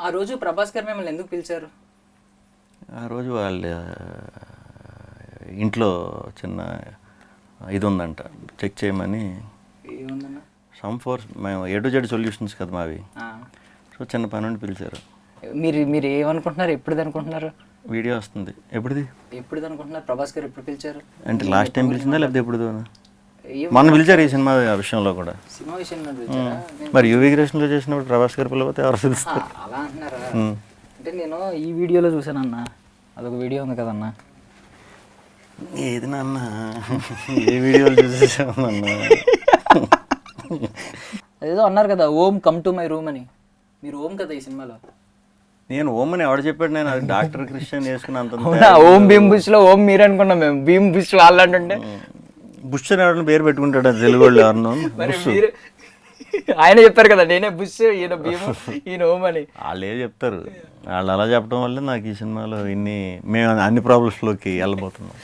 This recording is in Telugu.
ఆ రోజు ప్రభాస్ గారు మిమ్మల్ని ఎందుకు పిలిచారు? ఆ రోజు వాళ్ళ ఇంట్లో చిన్న ఇది ఉందంట, చెక్ చేయమని. ఏముందన్నా? సమ్ ఫోర్స్ మేము A to Z సొల్యూషన్స్ కదా మావి. సో చిన్న పని నుండి పిలిచారు. మీరు ఏమనుకుంటున్నారు? ఎప్పుడుది అనుకుంటున్నారు? వీడియో వస్తుంది. ఎప్పుడుది అనుకుంటున్నారు? ప్రభాస్ గారు ఎప్పుడు పిలిచారు అంటే లాస్ట్ టైం పిలిచిందా లేకపోతే ఎప్పుడు? మొన్న పిలిచారు ఈ సినిమా విషయంలో కూడా. సినిమా విషయంలో పిలిచారా? మరి యువి గ్రేషన్లో చేసినప్పుడు ప్రభాస్ గారు పిలవతే ఎవరు పిలుస్తారు? అలా అంటున్నారా? అంటే నేను ఈ వీడియోలో చూసానన్న, అదొక వీడియో ఉంది కదన్నా. ఏది నాన్న, ఏ వీడియోలు చూసేసామన్న? అదేదో అన్నారు కదా, ఓం కమ్ టు మై రూమ్ అని. మీరు ఓం కదా ఈ సినిమాలో? నేను ఓం అని ఎవడు చెప్పాడు? నేను అది డాక్టర్ క్రిస్టియన్ వేసుకుని అంత ఓం భీమ్ బుష్ లో ఓం మీరు అనుకున్నాం మేము. భీమ్ బుష్ వాళ్ళు అంటుంటే బుష్ అని ఎవరిని పేరు పెట్టుకుంటాడు తెలుగు వాళ్ళు ఎవరినో. ఆయన చెప్పారు కదా, నేనే బుష్, ఈయన భీమ్, ఈయన ఓం అని. వాళ్ళు ఏం చెప్తారు, వాళ్ళు అలా చెప్పడం వల్ల నాకు ఈ సినిమాలో మేము అన్ని ప్రాబ్లమ్స్లోకి వెళ్ళబోతున్నాం.